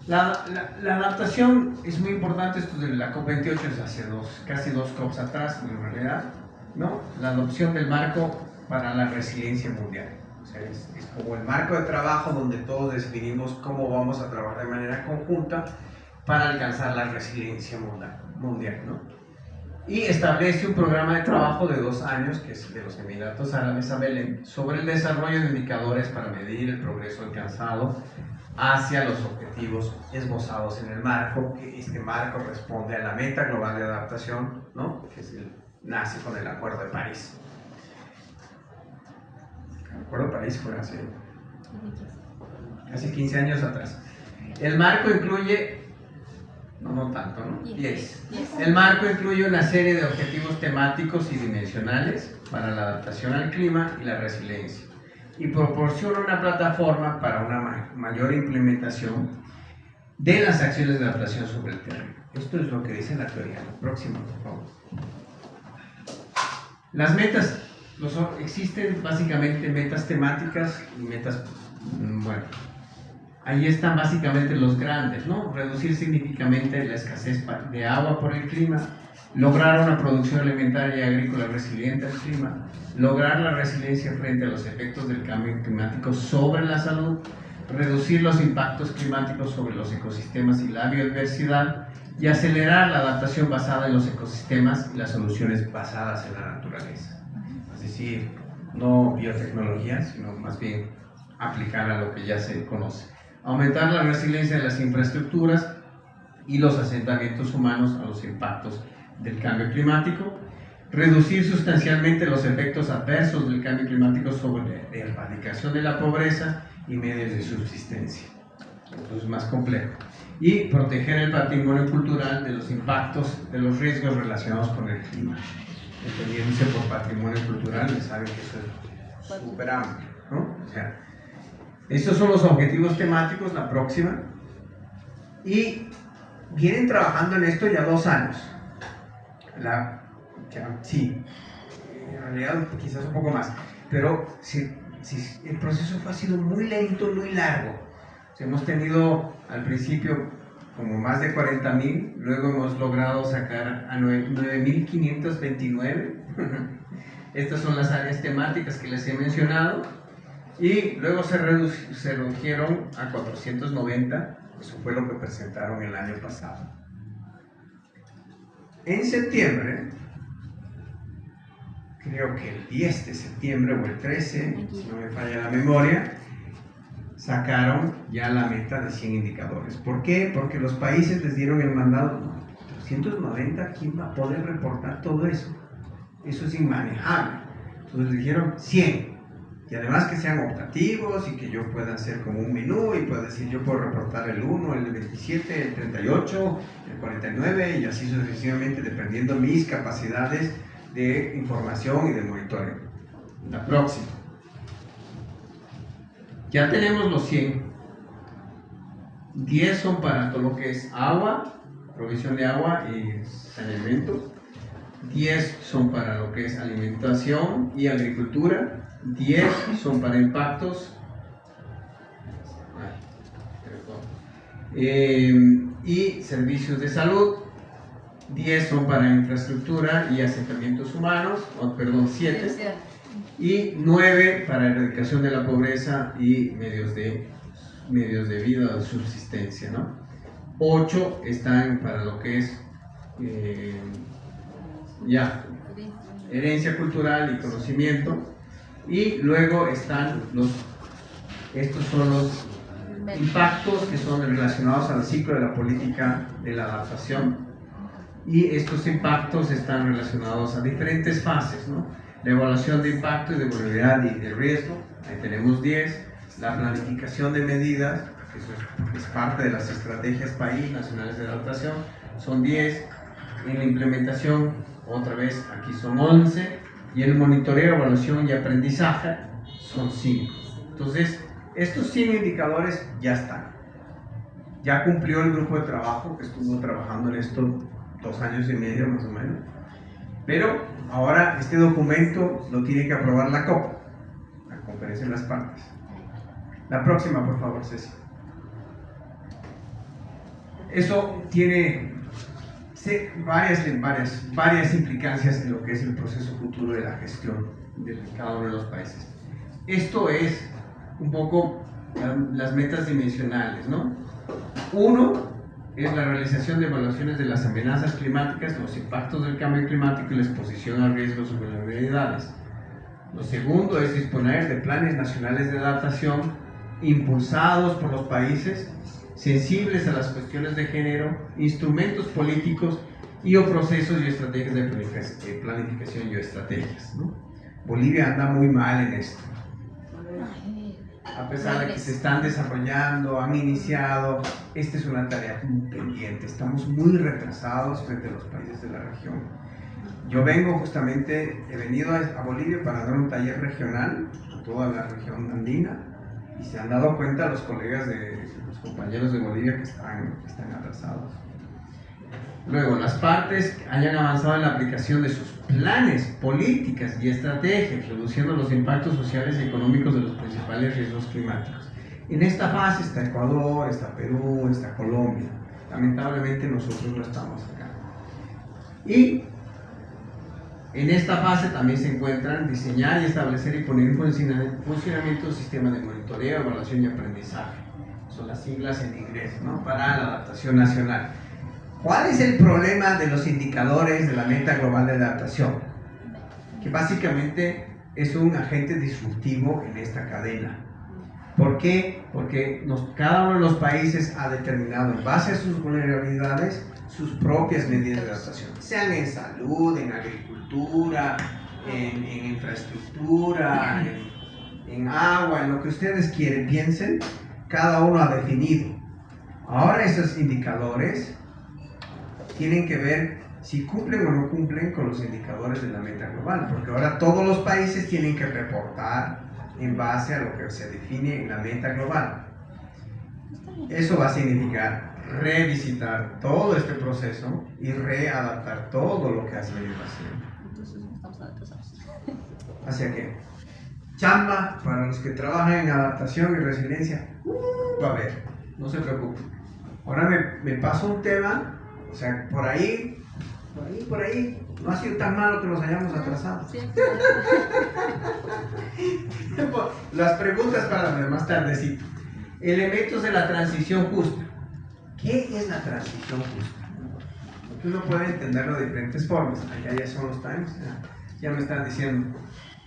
La adaptación es muy importante, esto de la COP28 es hace casi dos COPs atrás, en realidad, ¿no? La adopción del marco para la resiliencia mundial. O sea, es como el marco de trabajo donde todos definimos cómo vamos a trabajar de manera conjunta para alcanzar la resiliencia mundial, ¿no? Y establece un programa de trabajo de 2 años, que es de los Emiratos Árabes a Belén, sobre el desarrollo de indicadores para medir el progreso alcanzado hacia los objetivos esbozados en el marco, que este marco responde a la meta global de adaptación, ¿no? Que nace con el Acuerdo de París. El Acuerdo de París fue hace casi 15 años atrás. El marco incluye, no tanto, ¿no? 10. El marco incluye una serie de objetivos temáticos y dimensionales para la adaptación al clima y la resiliencia, y proporciona una plataforma para una mayor implementación de las acciones de adaptación sobre el terreno. Esto es lo que dice la teoría. Próximo, por favor. Las metas, existen básicamente metas temáticas y metas, bueno, ahí están básicamente los grandes, ¿no? Reducir significativamente la escasez de agua por el clima, lograr una producción alimentaria y agrícola resiliente al clima, lograr la resiliencia frente a los efectos del cambio climático sobre la salud, reducir los impactos climáticos sobre los ecosistemas y la biodiversidad, y acelerar la adaptación basada en los ecosistemas y las soluciones basadas en la naturaleza. Es decir, no biotecnología, sino más bien aplicar a lo que ya se conoce. Aumentar la resiliencia de las infraestructuras y los asentamientos humanos a los impactos del cambio climático. Reducir sustancialmente los efectos adversos del cambio climático sobre la erradicación de la pobreza y medios de subsistencia. Esto es más complejo. Y proteger el patrimonio cultural de los impactos, de los riesgos relacionados con el clima. Entendiéndose por patrimonio cultural, ya saben que eso es súper amplio, ¿no? O sea, estos son los objetivos temáticos, la próxima. Y vienen trabajando en esto ya 2 años. Sí, en realidad quizás un poco más. Pero sí, el proceso ha sido muy lento, muy largo. Hemos tenido al principio como más de 40.000, luego hemos logrado sacar a 9.529. Estas son las áreas temáticas que les he mencionado, y luego se redujeron a 490, eso fue lo que presentaron el año pasado. En septiembre, creo que el 10 de septiembre o el 13, si no me falla la memoria, sacaron ya la meta de 100 indicadores. ¿Por qué? Porque los países les dieron el mandado. 390, ¿quién va a poder reportar todo eso? Eso es inmanejable. Entonces les dijeron 100. Y además que sean optativos y que yo pueda hacer como un menú y pueda decir yo puedo reportar el 1, el 27, el 38, el 49 y así sucesivamente dependiendo mis capacidades de información y de monitoreo. La próxima. Ya tenemos los 100. 10 son para todo lo que es agua, provisión de agua y saneamiento. 10 son para lo que es alimentación y agricultura. 10 son para impactos y servicios de salud. 10 son para infraestructura y asentamientos humanos, 7. Y 9 para erradicación de la pobreza y medios de vida, de subsistencia, ¿no? 8 están para lo que es herencia cultural y conocimiento. Y luego están estos son los impactos que son relacionados al ciclo de la política de la adaptación. Y estos impactos están relacionados a diferentes fases, ¿no? La evaluación de impacto y de vulnerabilidad y de riesgo, ahí tenemos 10. La planificación de medidas, que eso es parte de las estrategias país nacionales de adaptación, son 10. En la implementación, otra vez, aquí son 11. Y el monitoreo, evaluación y aprendizaje son 5. Entonces, estos 100 indicadores ya están. Ya cumplió el grupo de trabajo que estuvo trabajando en esto 2 años y medio más o menos. Pero ahora este documento lo tiene que aprobar la COP, la Conferencia de las Partes. La próxima, por favor, Ceci. Eso tiene varias implicancias en lo que es el proceso futuro de la gestión de cada uno de los países. Esto es un poco las metas dimensionales, ¿no? 1 es la realización de evaluaciones de las amenazas climáticas, los impactos del cambio climático y la exposición a riesgos y vulnerabilidades. Lo segundo es disponer de planes nacionales de adaptación impulsados por los países sensibles a las cuestiones de género, instrumentos políticos y o procesos y estrategias de planificación y estrategias, ¿no? Bolivia anda muy mal en esto. A pesar de que se están desarrollando, han iniciado, esta es una tarea muy pendiente. Estamos muy retrasados frente a los países de la región. Yo he venido a Bolivia para dar un taller regional a toda la región andina y se han dado cuenta los compañeros de Bolivia que están atrasados. Luego, las partes hayan avanzado en la aplicación de sus planes, políticas y estrategias, reduciendo los impactos sociales y económicos de los principales riesgos climáticos. En esta fase está Ecuador, está Perú, está Colombia. Lamentablemente nosotros no estamos acá. Y En esta fase también se encuentran diseñar y establecer y poner en funcionamiento un sistema de monitoreo, evaluación y aprendizaje. Son las siglas en inglés, ¿no? Para la adaptación nacional. ¿Cuál es el problema de los indicadores de la meta global de adaptación? Que básicamente es un agente disruptivo en esta cadena. ¿Por qué? Porque cada uno de los países ha determinado en base a sus vulnerabilidades sus propias medidas de adaptación, sean en salud, en agricultura, en infraestructura, en agua, en lo que ustedes quieren, piensen, cada uno ha definido. Ahora esos indicadores tienen que ver si cumplen o no cumplen con los indicadores de la meta global, porque ahora todos los países tienen que reportar en base a lo que se define en la meta global. Eso va a significar revisitar todo este proceso y readaptar todo lo que has venido haciendo. ¿Hacia qué? Chamba para los que trabajan en adaptación y resiliencia. Va a haber, no se preocupen. Ahora me paso un tema, o sea, por ahí, no ha sido tan malo que nos hayamos atrasado. Las preguntas para más tardecito. Elementos de la transición justa. ¿Qué es la transición justa? Porque uno puede entenderlo de diferentes formas. Allá ya son los times, ya me están diciendo.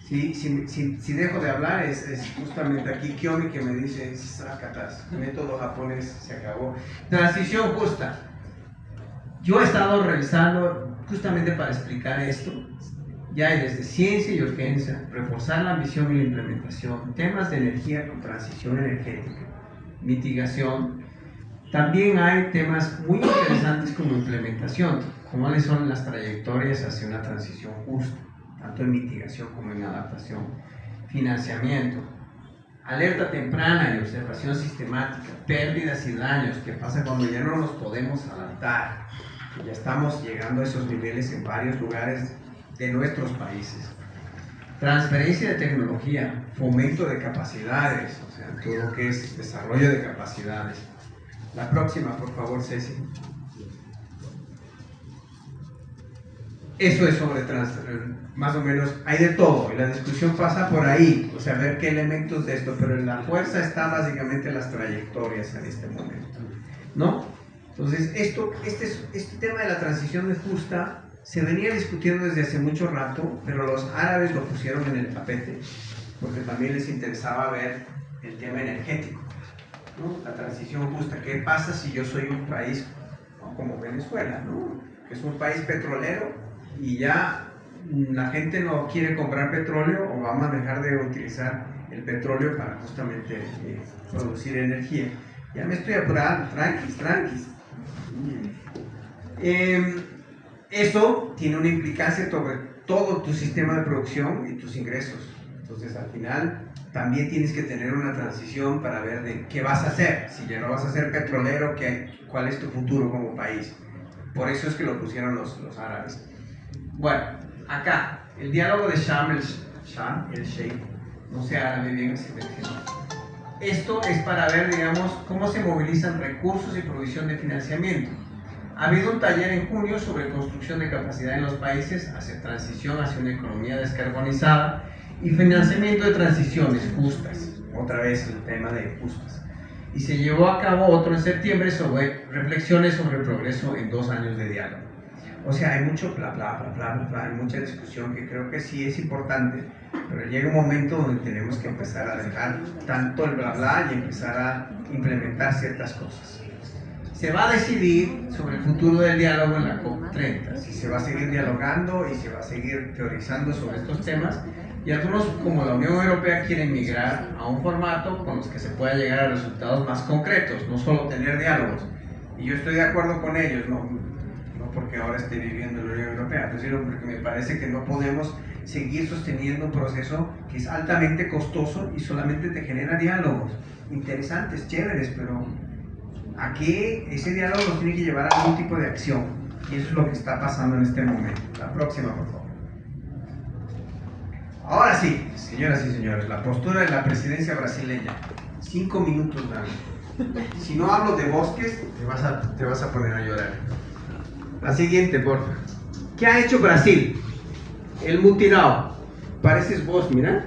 Si dejo de hablar es justamente aquí Kiyomi que me dice, sácatas, método japonés, se acabó. Transición justa. Yo he estado revisando justamente para explicar esto. Ya hay desde ciencia y urgencia, reforzar la ambición y la implementación, temas de energía con transición energética, mitigación. También hay temas muy interesantes como implementación, cuáles son las trayectorias hacia una transición justa, tanto en mitigación como en adaptación, financiamiento, alerta temprana y observación sistemática, pérdidas y daños, qué pasa cuando ya no nos podemos adaptar, que ya estamos llegando a esos niveles en varios lugares de nuestros países. Transferencia de tecnología, fomento de capacidades, o sea, todo lo que es desarrollo de capacidades. La próxima, por favor, Ceci. Eso es sobre más o menos, hay de todo, y la discusión pasa por ahí, o sea, ver qué elementos de esto, pero en la fuerza está básicamente las trayectorias en este momento, ¿no? Entonces, este tema de la transición justa se venía discutiendo desde hace mucho rato, pero los árabes lo pusieron en el tapete, porque también les interesaba ver el tema energético, ¿no? La transición justa. ¿Qué pasa si yo soy un país, ¿no?, como Venezuela, ¿no?, que es un país petrolero y ya la gente no quiere comprar petróleo o vamos a dejar de utilizar el petróleo para justamente producir energía? Ya me estoy apurando, tranquis. Eso tiene una implicancia sobre todo tu sistema de producción y tus ingresos. Entonces, al final, también tienes que tener una transición para ver de qué vas a hacer. Si ya no vas a ser petrolero, ¿cuál es tu futuro como país? Por eso es que lo pusieron los árabes. Bueno, acá, el diálogo de Sharm el Sheikh, no sé árabe bien así de ejemplo. Esto es para ver, digamos, cómo se movilizan recursos y provisión de financiamiento. Ha habido un taller en junio sobre construcción de capacidad en los países hacia transición hacia una economía descarbonizada y financiamiento de transiciones justas. Otra vez el tema de justas. Y se llevó a cabo otro en septiembre sobre reflexiones sobre el progreso en 2 años de diálogo. O sea, hay mucho bla, hay mucha discusión que creo que sí es importante, pero llega un momento donde tenemos que empezar a dejar tanto el bla y empezar a implementar ciertas cosas. Se va a decidir sobre el futuro del diálogo en la COP30, si se va a seguir dialogando y se va a seguir teorizando sobre estos temas, y algunos, como la Unión Europea, quieren migrar a un formato con los que se pueda llegar a resultados más concretos, no solo tener diálogos. Y yo estoy de acuerdo con ellos, no porque ahora esté viviendo en la Unión Europea, sino porque me parece que no podemos seguir sosteniendo un proceso que es altamente costoso y solamente te genera diálogos interesantes, chéveres, pero aquí ese diálogo nos tiene que llevar a algún tipo de acción, y eso es lo que está pasando en este momento. La próxima, por favor. Ahora sí, señoras y señores, la postura de la presidencia brasileña. 5 minutos, Dani. Si no hablo de bosques, te vas a poner a llorar. La siguiente, por favor. ¿Qué ha hecho Brasil? El mutirao. Pareces vos, mira.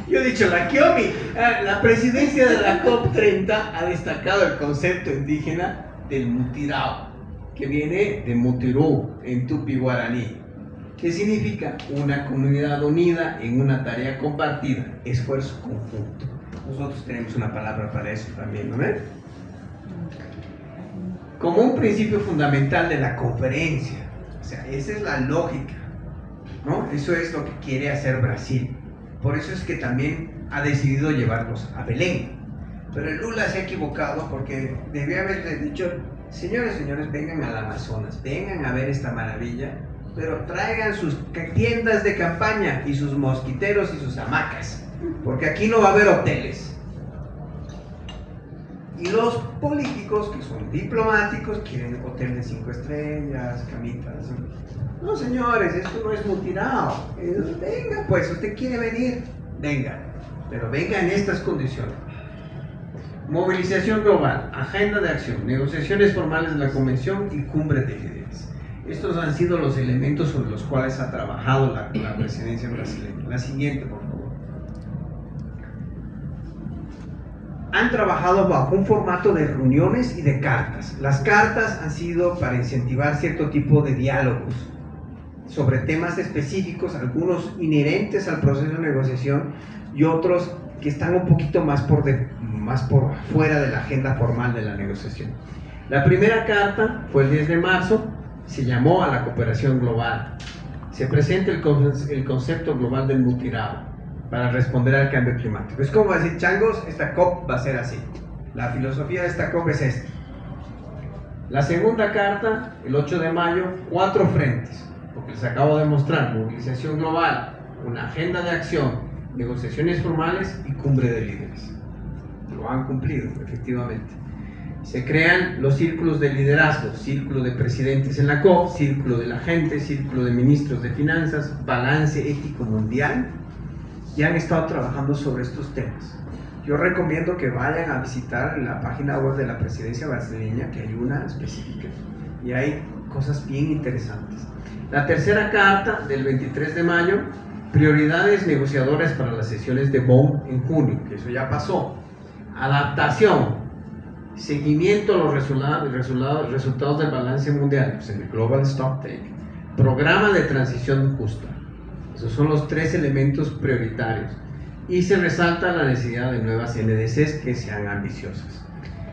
Yo he dicho, la Kiomi, la presidencia de la COP30 ha destacado el concepto indígena del mutirao, que viene de mutirú en tupi guaraní, que significa una comunidad unida en una tarea compartida, esfuerzo conjunto. Nosotros tenemos una palabra para eso también, ¿no ves? Como un principio fundamental de la conferencia, o sea, esa es la lógica, ¿no? Eso es lo que quiere hacer Brasil. Por eso es que también ha decidido llevarlos a Belén. Pero el Lula se ha equivocado porque debía haberle dicho, señores, vengan al Amazonas, vengan a ver esta maravilla, pero traigan sus tiendas de campaña y sus mosquiteros y sus hamacas, porque aquí no va a haber hoteles. Y los políticos, que son diplomáticos, quieren hotel de 5 estrellas, camitas. No, señores, esto no es mutirao. Venga, pues, usted quiere venir, venga, pero venga en estas condiciones. Movilización global, agenda de acción, negociaciones formales de la convención y cumbre de líderes. Estos han sido los elementos sobre los cuales ha trabajado la presidencia brasileña. La siguiente, por favor. Han trabajado bajo un formato de reuniones y de cartas. Las cartas han sido para incentivar cierto tipo de diálogos sobre temas específicos, algunos inherentes al proceso de negociación y otros que están un poquito más por fuera de la agenda formal de la negociación. La primera carta fue el 10 de marzo, se llamó a la cooperación global. Se presenta el concepto global del mutirao para responder al cambio climático. Es como decir, changos, esta COP va a ser así. La filosofía de esta COP es esta. La segunda carta, el 8 de mayo, 4 frentes, porque les acabo de mostrar, movilización global, una agenda de acción, negociaciones formales y cumbre de líderes. Lo han cumplido, efectivamente. Se crean los círculos de liderazgo, círculo de presidentes en la COP, círculo de la gente, círculo de ministros de finanzas, balance ético mundial, y han estado trabajando sobre estos temas. Yo recomiendo que vayan a visitar la página web de la presidencia brasileña, que hay una específica, y hay cosas bien interesantes. La tercera carta del 23 de mayo, prioridades negociadoras para las sesiones de Bonn en junio, que eso ya pasó. Adaptación, seguimiento a los resultados del balance mundial, pues en el Global Stocktake, programa de transición justa. Esos son los 3 elementos prioritarios. Y se resalta la necesidad de nuevas NDCs que sean ambiciosas.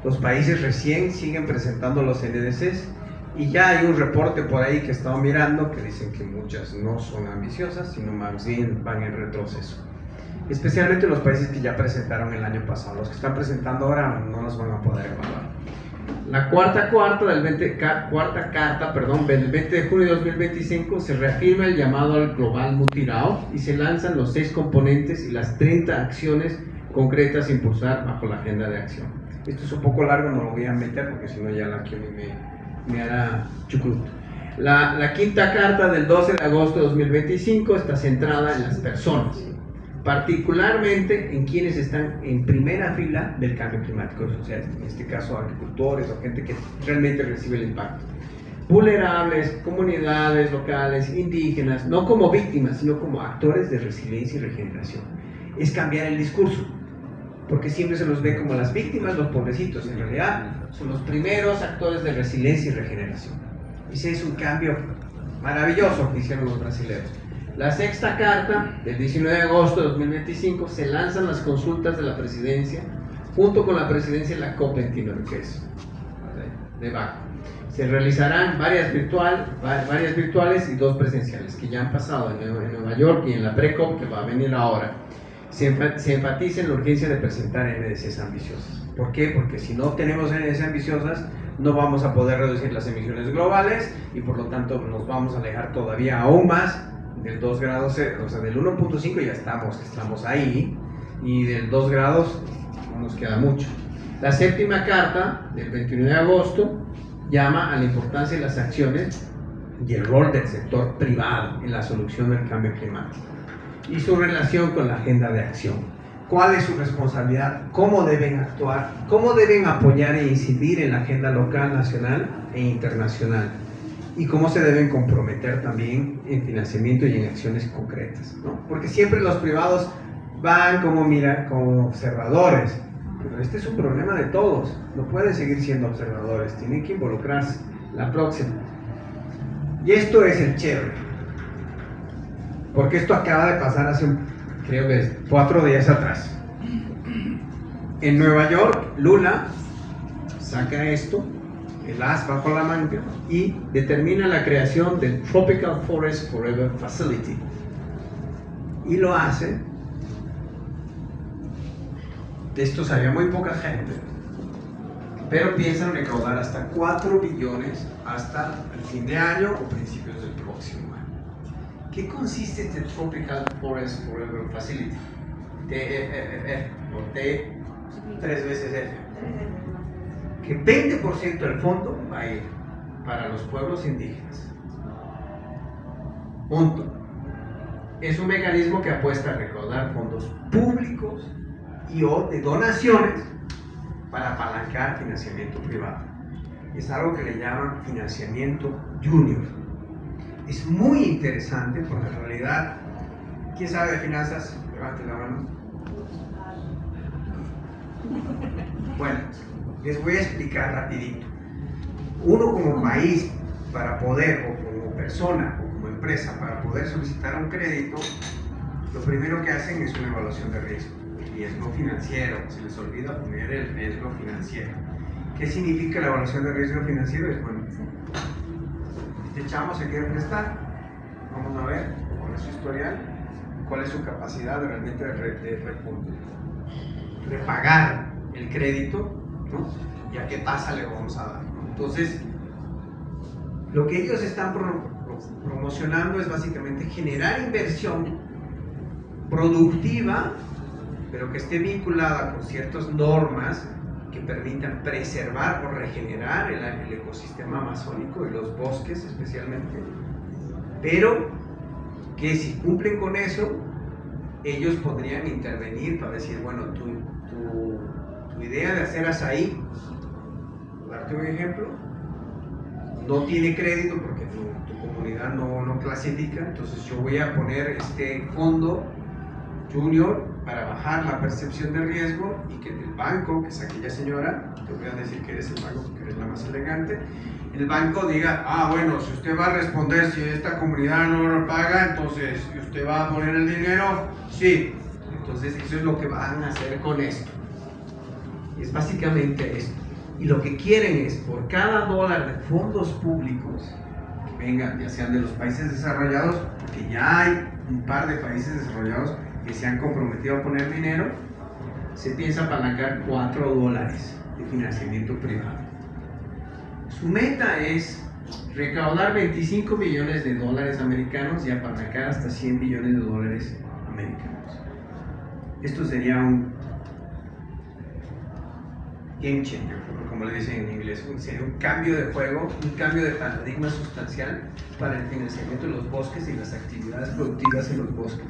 Los países recién siguen presentando los NDCs y ya hay un reporte por ahí que he estado mirando que dicen que muchas no son ambiciosas, sino más bien van en retroceso. Especialmente los países que ya presentaron el año pasado. Los que están presentando ahora no los van a poder evaluar. La cuarta carta del 20 de junio de 2025 se reafirma el llamado al global mutirao y se lanzan los 6 componentes y las 30 acciones concretas a impulsar bajo la agenda de acción. Esto es un poco largo, no lo voy a meter porque si no ya la Kiomi me hará chucrut. La quinta carta del 12 de agosto de 2025 está centrada en las personas, particularmente en quienes están en primera fila del cambio climático, o sea, en este caso agricultores o gente que realmente recibe el impacto. Vulnerables, comunidades locales, indígenas, no como víctimas, sino como actores de resiliencia y regeneración. Es cambiar el discurso, porque siempre se los ve como las víctimas, los pobrecitos. En realidad son los primeros actores de resiliencia y regeneración. Ese es un cambio maravilloso que hicieron los brasileños. La sexta carta, del 19 de agosto de 2025, se lanzan las consultas de la presidencia, junto con la presidencia de la COP29, que es de Baku. Se realizarán varias virtuales y 2 presenciales, que ya han pasado en Nueva York y en la pre-COP, que va a venir ahora. Se enfatiza en la urgencia de presentar NDCs ambiciosas. ¿Por qué? Porque si no tenemos NDCs ambiciosas, no vamos a poder reducir las emisiones globales y por lo tanto nos vamos a alejar todavía aún más del 2 grados, o sea, del 1.5 ya estamos ahí, y del 2 grados no nos queda mucho. La séptima carta, del 29 de agosto, llama a la importancia de las acciones y el rol del sector privado en la solución del cambio climático y su relación con la agenda de acción. cuál es su responsabilidad, cómo deben actuar, cómo deben apoyar e incidir en la agenda local, nacional e internacional, y cómo se deben comprometer también en financiamiento y en acciones concretas, ¿no? Porque siempre los privados van como observadores, pero este es un problema de todos, no pueden seguir siendo observadores, tienen que involucrarse. La próxima. Y esto es el chévere, porque esto acaba de pasar hace, creo que 4 días atrás. En Nueva York, Lula saca esto, el as bajo la manga, y determina la creación del Tropical Forest Forever Facility. Y lo hace. De esto sabía muy poca gente, pero piensan recaudar hasta 4 billones hasta el fin de año o principios del próximo año. ¿Qué consiste este Tropical Forest Forever Facility? TFFF o T 3 veces F. Que 20% del fondo va a ir para los pueblos indígenas. Punto. Es un mecanismo que apuesta a recaudar fondos públicos y o de donaciones para apalancar financiamiento privado. Es algo que le llaman financiamiento junior. Es muy interesante porque en realidad, ¿quién sabe de finanzas? Levante la mano. Bueno, les voy a explicar rapidito. Uno como país, para poder, o como persona, o como empresa, para poder solicitar un crédito, lo primero que hacen es una evaluación de riesgo. Riesgo financiero, se les olvida poner el riesgo financiero. ¿Qué significa la evaluación de riesgo financiero? Es bueno, este chamo se quiere prestar, vamos a ver cuál es su historial, cuál es su capacidad realmente de repagar el crédito, ¿no? Y a qué tasa le vamos a dar, ¿no? Entonces, lo que ellos están promocionando es básicamente generar inversión productiva, pero que esté vinculada con ciertas normas que permitan preservar o regenerar el ecosistema amazónico y los bosques especialmente, pero que si cumplen con eso, ellos podrían intervenir para decir, bueno, tu idea de hacer azaí, darte un ejemplo, no tiene crédito porque tu comunidad no clasifica, entonces yo voy a poner este fondo junior para bajar la percepción de riesgo y que el banco, que es aquella señora, te voy a decir que eres el banco porque eres la más elegante, el banco diga, bueno, si usted va a responder, si esta comunidad no lo paga, entonces usted va a poner el dinero, sí, entonces eso es lo que van a hacer con esto, es básicamente esto, y lo que quieren es, por cada dólar de fondos públicos que vengan, ya sean de los países desarrollados, porque ya hay un par de países desarrollados que se han comprometido a poner dinero, se piensa apalancar $4 de financiamiento privado. Su meta es recaudar 25 millones de dólares americanos y apalancar hasta 100 millones de dólares americanos. Esto sería un game changer, como le dicen en inglés, sería un cambio de juego, un cambio de paradigma sustancial para el financiamiento de los bosques y las actividades productivas en los bosques.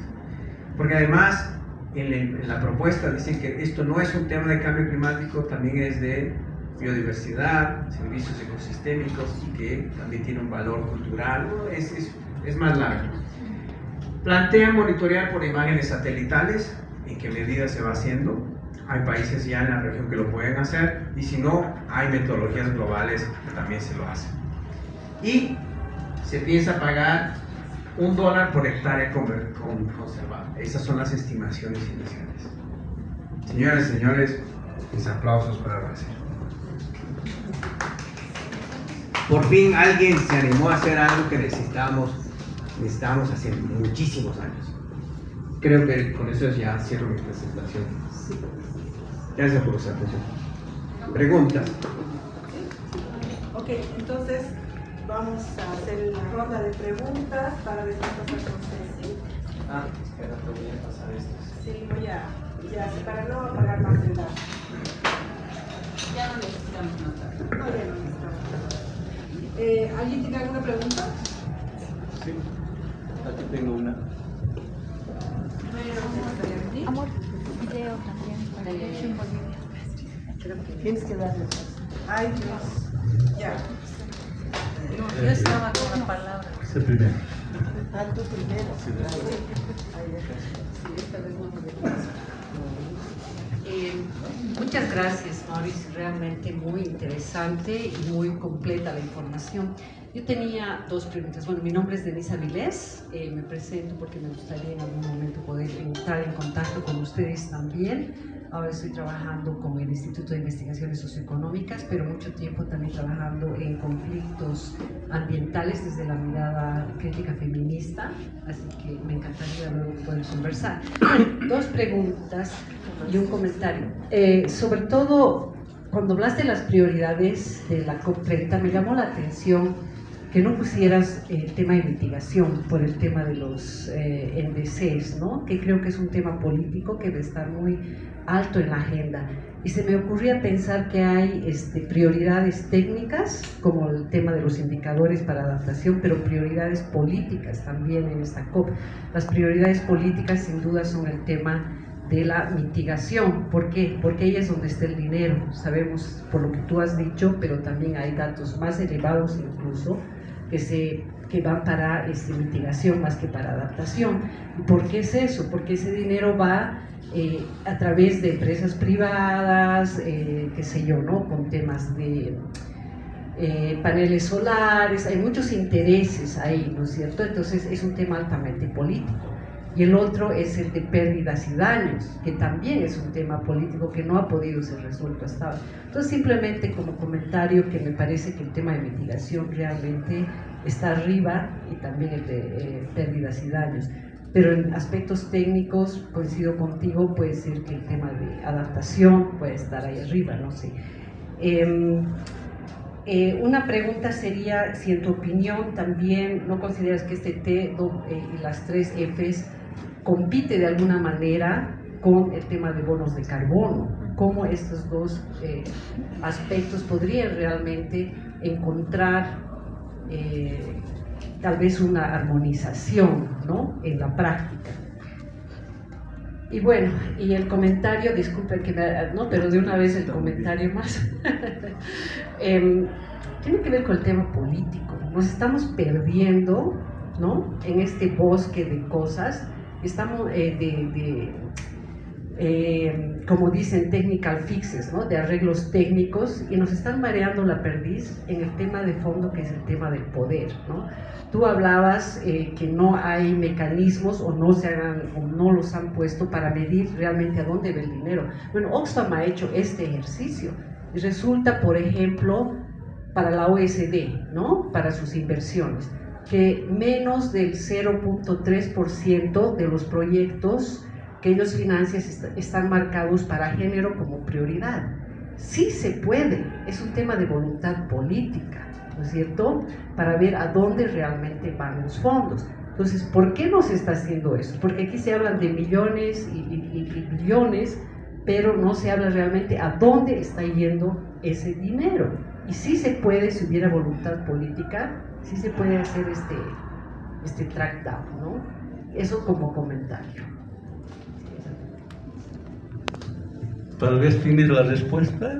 Porque además, en la propuesta dicen que esto no es un tema de cambio climático, también es de biodiversidad, servicios ecosistémicos y que también tiene un valor cultural, ¿no? Es más largo. Plantea monitorear por imágenes satelitales, en qué medida se va haciendo. Hay países ya en la región que lo pueden hacer y si no, hay metodologías globales que también se lo hacen. Y se piensa pagar $1 por hectárea conservada. Esas son las estimaciones iniciales. Señoras y señores, mis aplausos para Brasil. Por fin alguien se animó a hacer algo que necesitábamos hace muchísimos años. Creo que con eso ya cierro mi presentación. Gracias por su atención. ¿Preguntas? Ok, entonces vamos a hacer una ronda de preguntas para después pasar con Ceci. Espera, te voy a pasar esto. Sí, para no apagar más el dato. Ya no necesitamos notar. No, ya no necesitamos. ¿Alguien tiene alguna pregunta? Sí, aquí tengo una. Amor, video. Tienes que darle. Ay, Dios. Ya. No, yo estaba con la palabra. Usted primero. Ah, tú primero. Sí, Sí, esta vez no me dejas. Muchas gracias, Mauricio. Realmente muy interesante y muy completa la información. Yo tenía dos preguntas. Bueno, mi nombre es Denise Avilés. Me presento porque me gustaría en algún momento poder entrar en contacto con ustedes también. Ahora estoy trabajando con el Instituto de Investigaciones Socioeconómicas, pero mucho tiempo también trabajando en conflictos ambientales desde la mirada crítica feminista, así que me encantaría luego poder conversar. Dos preguntas y un comentario. Sobre todo, cuando hablaste de las prioridades de la COP30, me llamó la atención que no pusieras el tema de mitigación por el tema de los NDCs, ¿no? Que creo que es un tema político que debe estar muy alto en la agenda. Y se me ocurría pensar que hay prioridades técnicas, como el tema de los indicadores para adaptación, pero prioridades políticas también en esta COP. Las prioridades políticas sin duda son el tema de la mitigación. ¿Por qué? Porque ahí es donde está el dinero. Sabemos por lo que tú has dicho, pero también hay datos más elevados incluso que van para mitigación más que para adaptación. ¿Y por qué es eso? Porque ese dinero va a través de empresas privadas, qué sé yo, ¿no? Con temas de paneles solares, hay muchos intereses ahí, ¿no es cierto? Entonces es un tema altamente político. Y el otro es el de pérdidas y daños, que también es un tema político que no ha podido ser resuelto hasta ahora. Entonces, simplemente como comentario, que me parece que el tema de mitigación realmente está arriba, y también el de pérdidas y daños. Pero en aspectos técnicos, coincido contigo, puede ser que el tema de adaptación puede estar ahí arriba, no sé. Una pregunta sería si en tu opinión también no consideras que este T y las 3 Fs compite de alguna manera con el tema de bonos de carbono. ¿Cómo estos dos aspectos podrían realmente encontrar tal vez una armonización, ¿no?, en la práctica? Y bueno, y el comentario, disculpen que no, pero de una vez el comentario más, tiene que ver con el tema político. Nos estamos perdiendo, ¿no?, en este bosque de cosas. Estamos como dicen, technical fixes, ¿no?, de arreglos técnicos, y nos están mareando la perdiz en el tema de fondo, que es el tema del poder, ¿no? Tú hablabas que no hay mecanismos o no los han puesto para medir realmente a dónde va el dinero. Bueno, Oxfam ha hecho este ejercicio y resulta, por ejemplo, para la OSD, ¿no?, para sus inversiones, que menos del 0.3% de los proyectos que ellos financian están marcados para género como prioridad. Sí se puede, es un tema de voluntad política, ¿no es cierto?, para ver a dónde realmente van los fondos. Entonces, ¿por qué no se está haciendo eso? Porque aquí se hablan de millones y billones, pero no se habla realmente a dónde está yendo ese dinero. Y sí se puede, si hubiera voluntad política, sí se puede hacer este track down, ¿no? Eso como comentario. Tal vez primero la respuesta.